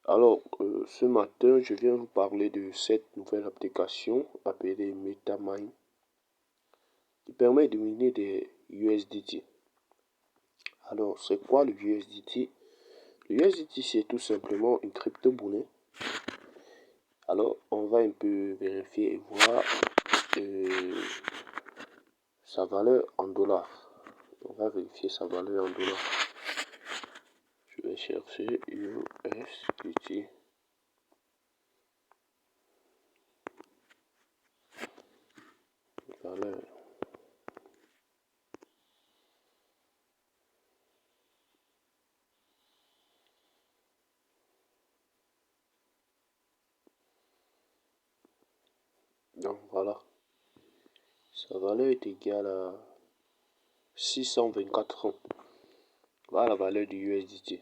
Alors, ce matin, je viens vous parler de cette nouvelle application appelée MetaMine qui permet de miner des USDT. Alors, c'est quoi le USDT? Le USDT, c'est tout simplement une crypto-monnaie. Alors, on va un peu vérifier et voir sa valeur en dollars. On va vérifier sa valeur en dollars. Je vais chercher USDT. Valeur. Donc voilà, sa valeur est égale à 624 francs. Voilà la valeur du USDT.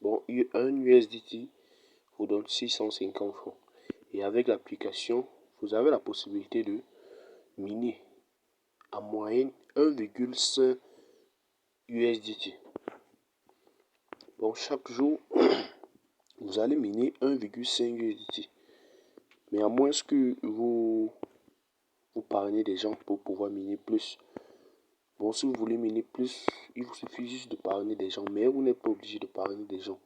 Bon, un USDT vous donne 650 francs. Et avec l'application, vous avez la possibilité de miner en moyenne 1,5 USDT. Bon, chaque jour, vous allez miner 1,5 USDT. Mais à moins que vous parrainez des gens pour pouvoir miner plus. Bon, si vous voulez miner plus, il vous suffit juste de parrainer des gens. Mais vous n'êtes pas obligé de parrainer des gens.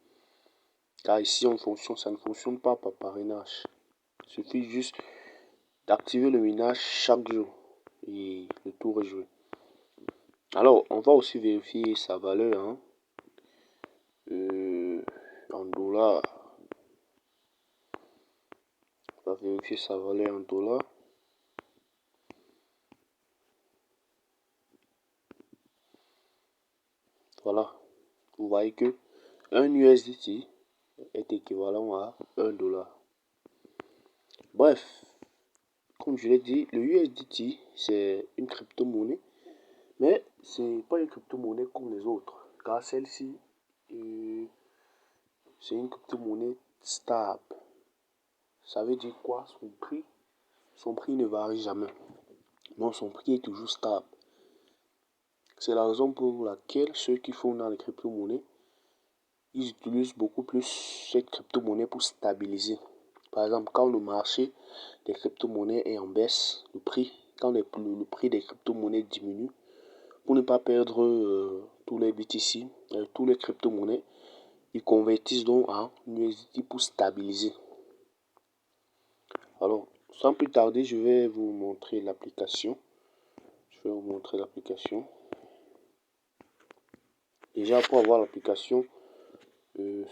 Car ici, ça ne fonctionne pas par parrainage. Il suffit juste d'activer le minage chaque jour. Et le tour est joué. Alors, on va aussi vérifier sa valeur en dollars. On va vérifier sa valeur en dollars. Voilà. Vous voyez que un USDT est équivalent à 1 dollar. Bref, comme je l'ai dit, le USDT, c'est une crypto-monnaie. Mais ce n'est pas une crypto-monnaie comme les autres. Car celle-ci, c'est une crypto-monnaie stable. Ça veut dire quoi? Son prix ne varie jamais. Non, son prix est toujours stable. C'est la raison pour laquelle ceux qui font dans les crypto-monnaies, ils utilisent beaucoup plus cette crypto-monnaie pour stabiliser. Par exemple, quand le marché des crypto-monnaies est en baisse, quand le prix des crypto-monnaies diminue, pour ne pas perdre tous les BTC, tous les crypto-monnaies, ils convertissent donc en USDT pour stabiliser. Alors, sans plus tarder, je vais vous montrer l'application. Déjà, pour avoir l'application,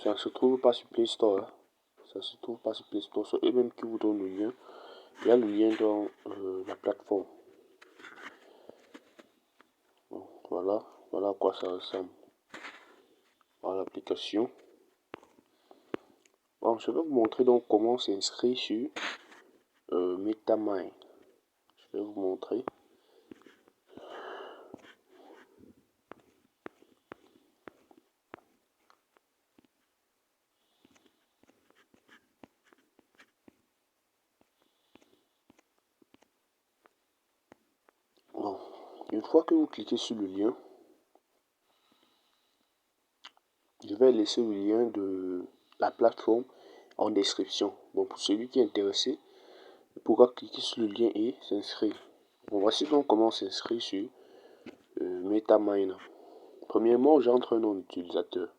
ça ne se trouve pas sur Play Store. Ça ne se trouve pas sur Play Store. C'est eux-mêmes qui vous donnent le lien. Il y a le lien dans la plateforme. Bon, voilà à quoi ça ressemble. Voilà l'application. Bon, je vais vous montrer donc comment s'inscrire sur MetaMine. Je vais vous montrer. Bon, une fois que vous cliquez sur le lien, je vais laisser le lien de la plateforme en description. Bon, pour celui qui est intéressé, il pourra cliquer sur le lien et s'inscrire. Bon, voici donc comment s'inscrire sur MetaMine. Premièrement, j'entre un nom d'utilisateur.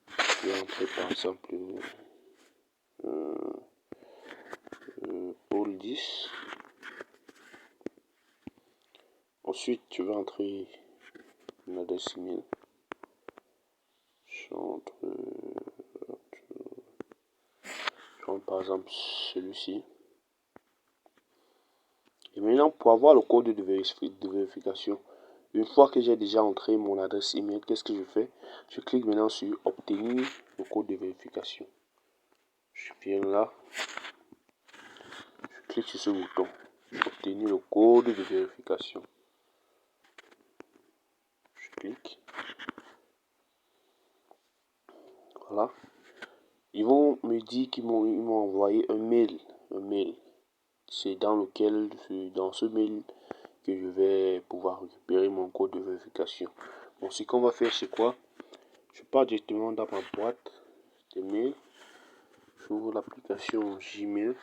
Je vais entrer par exemple Paul 10. Ensuite, je vais entrer une adresse email. J'entre par exemple celui-ci. Et maintenant, pour avoir le code de vérification, une fois que j'ai déjà entré mon adresse email, qu'est-ce que je fais? Je clique maintenant sur obtenir le code de vérification. Je viens là, je clique sur ce bouton, obtenir le code de vérification. Je clique. Voilà. Ils vont me dire qu'ils m'ont envoyé un mail. C'est dans ce mail que je vais pouvoir récupérer mon code de vérification. Bon, ce qu'on va faire, c'est quoi? Je pars directement dans ma boîte. des mails. J'ouvre l'application Gmail.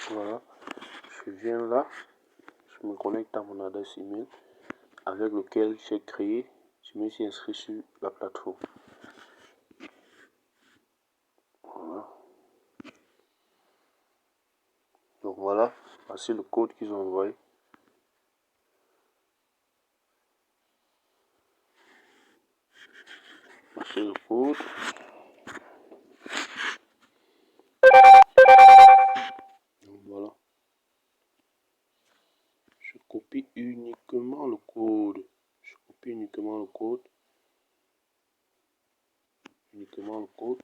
Voilà, je viens là, je me connecte à mon adresse email avec lequel j'ai créé, je me suis inscrit sur la plateforme. Voilà. Donc voilà, voici le code qu'ils ont envoyé. Voici le code. Donc voilà. Je copie uniquement le code. Je copie uniquement le code. Uniquement le code.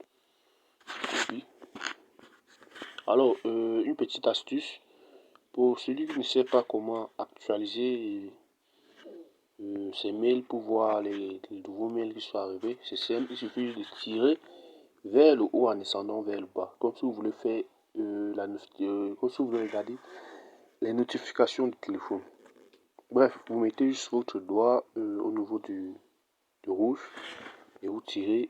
Je copie. Alors, une petite astuce. Pour celui qui ne sait pas comment actualiser ses mails pour voir les nouveaux mails qui sont arrivés, c'est simple. Il suffit de tirer vers le haut en descendant vers le bas. Comme si vous voulez faire comme si vous voulez regarder les notifications du téléphone. Bref, vous mettez juste votre doigt au niveau du rouge et vous tirez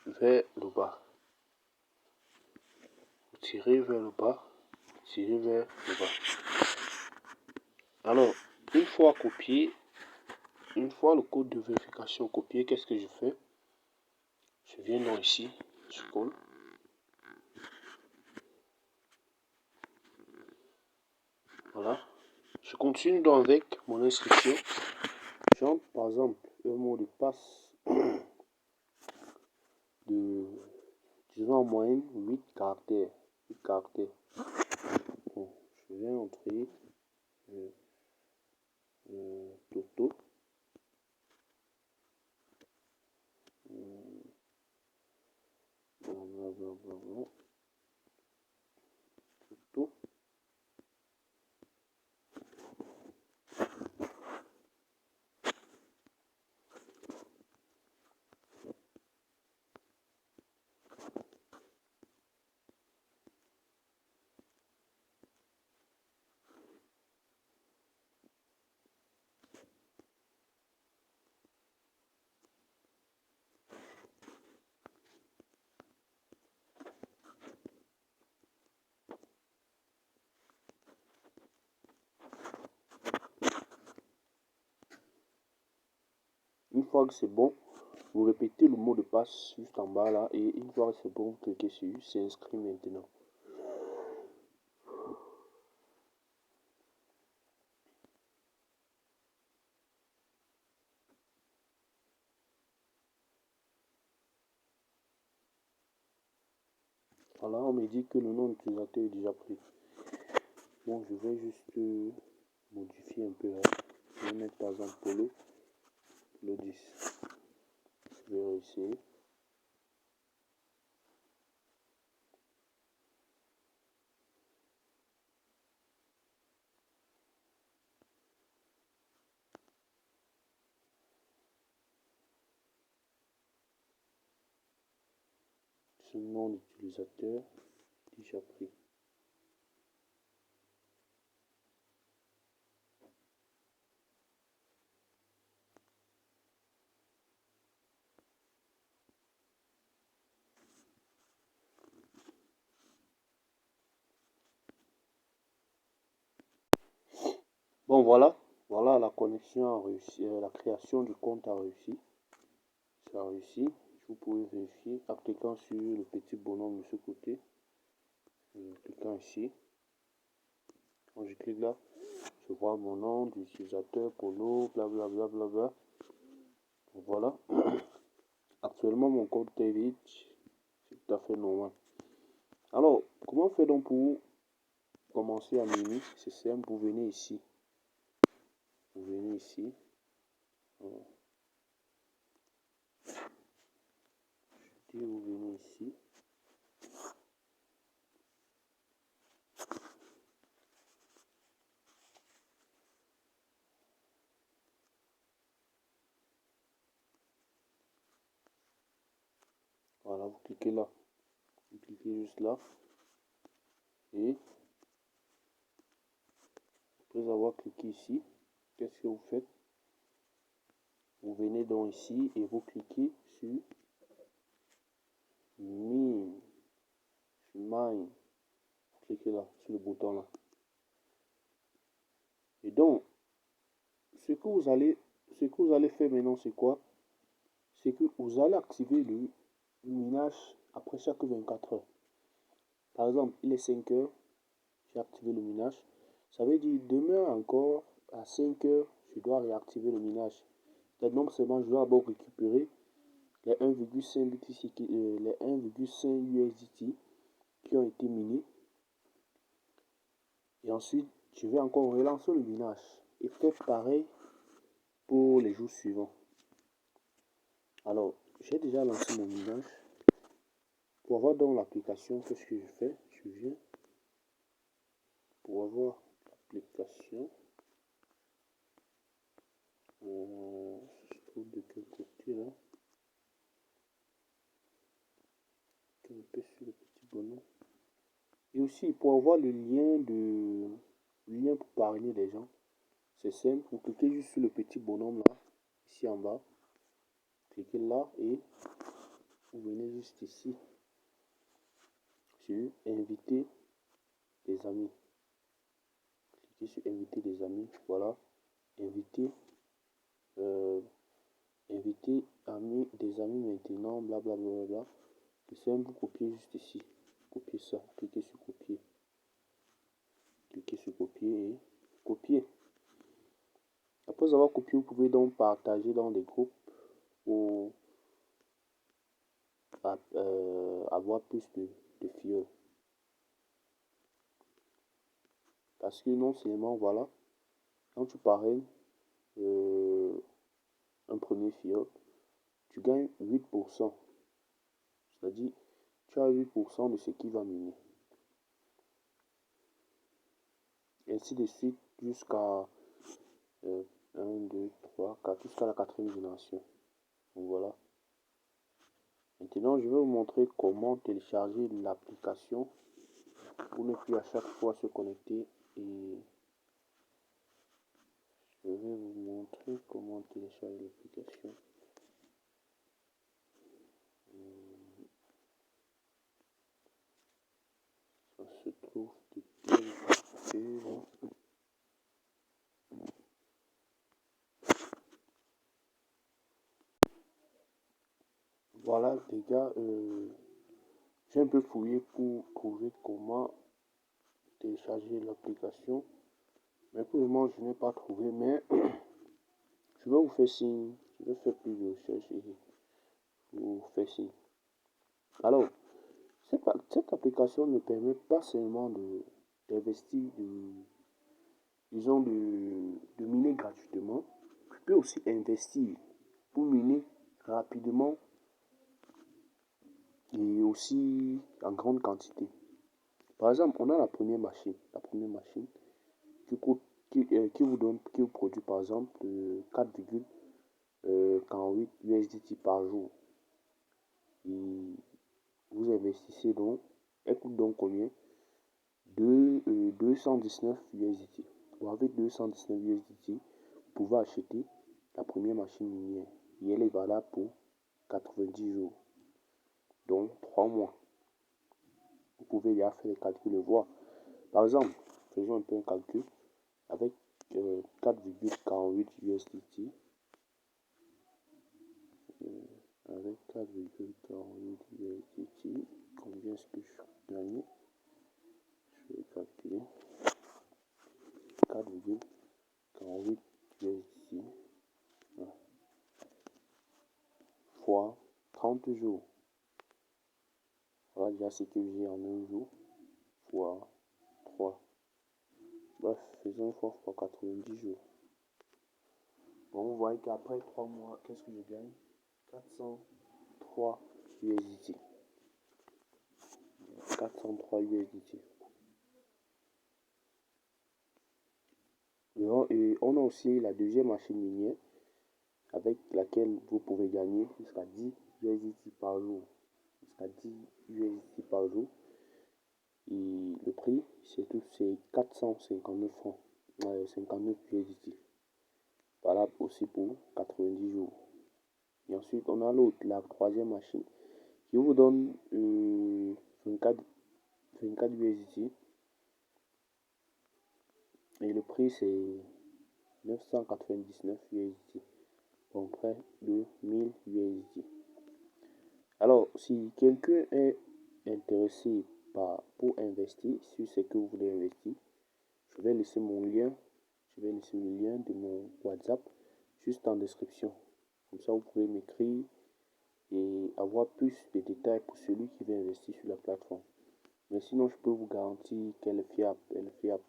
vers le bas. Vous tirez vers le bas. Tirez vers le bas. Alors, une fois copié, une fois le code de vérification copié, qu'est-ce que je fais? Je viens donc ici, je colle. Voilà. Je continue donc avec mon inscription. J'entre par exemple un mot de passe de, disons en moyenne, 8 caractères. 8 caractères. Bon, je viens entrer Toto. Blablabla. Toto. Une fois que c'est bon, vous répétez le mot de passe juste en bas là et une fois que c'est bon, vous cliquez sur c'est inscrit maintenant. Voilà, on me dit que le nom d'utilisateur est déjà pris. Bon, je vais juste modifier un peu là. Je vais mettre par exemple Polo, le 10. Je vais réessayer. Ce nom d'utilisateur déjà pris. Bon, voilà. Voilà, la connexion a réussi. La création du compte a réussi. Ça a réussi. Vous pouvez vérifier en cliquant sur le petit bonhomme de ce côté. Cliquant ici. Quand je clique là, je vois mon nom d'utilisateur, Polo, blablabla. Bla, bla, bla. Voilà. Actuellement, mon compte est vide. C'est tout à fait normal. Alors, comment faire donc pour commencer à menu? C'est simple, vous venez ici. Vous venez ici. Voilà. Vous venez ici. Voilà, vous cliquez là. Vous cliquez juste là. Et après Après avoir cliqué ici, qu'est-ce que vous faites? Vous venez donc ici et vous cliquez sur Mine. Mine. Vous cliquez là, sur le bouton là. Et donc, ce que vous allez faire maintenant, c'est quoi? C'est que vous allez activer le minage après chaque 24 heures. Par exemple, il est 5 heures, j'ai activé le minage. Ça veut dire demain encore à 5 heures, je dois réactiver le minage. Donc seulement je dois d'abord récupérer les 1,5 USDT qui ont été minés. Et ensuite, je vais encore relancer le minage et faire pareil pour les jours suivants. Alors, j'ai déjà lancé mon minage. Pour avoir donc l'application, qu'est-ce que je fais? Je viens pour avoir l'application. Je trouve de quel côté là? Un peu sur le petit bonhomme. Et aussi pour avoir le lien pour parrainer les gens, c'est simple. Vous cliquez juste sur le petit bonhomme là, ici en bas. Cliquez là et vous venez juste ici sur inviter des amis. Cliquez sur inviter des amis. Voilà. Inviter. Inviter des amis maintenant. Blablabla. C'est simple. Vous copiez juste ici. Copiez ça. Cliquez sur copier. Cliquez sur copier et copier. Après avoir copié, vous pouvez donc partager dans des groupes pour avoir plus de fioles. Parce que non seulement, voilà, quand tu parraines un premier fiole, tu gagnes 8%. C'est-à-dire, tu as 8% de ce qui va miner. Ainsi de suite jusqu'à 1, 2, 3, 4, jusqu'à la 4e génération. Donc voilà. Maintenant, je vais vous montrer comment télécharger l'application pour ne plus à chaque fois se connecter. Et je vais vous montrer comment télécharger l'application. Ça se trouve de quel côté là? Voilà les gars, j'ai un peu fouillé pour trouver comment télécharger l'application. Mais pour le moment, je n'ai pas trouvé. Mais je vais vous faire signe. Je vais faire plus de recherches et vous faire signe. Alors, cette application ne permet pas seulement d'investir, disons, de miner gratuitement. Tu peux aussi investir pour miner rapidement et aussi en grande quantité. Par exemple, on a la première machine qui vous produit par exemple 4,48 USDT par jour. Et vous investissez donc, elle coûte donc combien? 219 USDT. Bon, avec 219 USDT, vous pouvez acheter la première machine minière. Et elle est valable pour 90 jours. Donc 3 mois. Vous pouvez déjà faire les calculs et voir. Par exemple, faisons un peu un calcul. Avec 4,48 USDT. Avec 4,48 USDT. Combien est-ce que je gagne? Je vais calculer. 4,48 USDT. Fois 30 jours. Voilà déjà ce que j'ai en un jour. Fois 3. Bref, faisons fois 90 jours. Bon, vous voyez qu'après 3 mois, qu'est-ce que je gagne? 403 USDT. 403 USDT. Et on a aussi la deuxième machine minière avec laquelle vous pouvez gagner jusqu'à 10 USDT par jour. Jusqu'à 10 USDT par jour. Et le prix, c'est 459 francs. 59 USDT. Valable aussi pour 90 jours. Et ensuite, on a l'autre, la troisième machine, qui vous donne 24 USDT. Et le prix, c'est 999 USDT. Donc près de 1000 USDT. Alors, si quelqu'un est intéressé pour investir sur ce que vous voulez investir, je vais laisser mon lien. Je vais laisser le lien de mon WhatsApp juste en description. Comme ça, vous pouvez m'écrire et avoir plus de détails pour celui qui veut investir sur la plateforme. Mais sinon, je peux vous garantir qu'elle est fiable. Elle est fiable.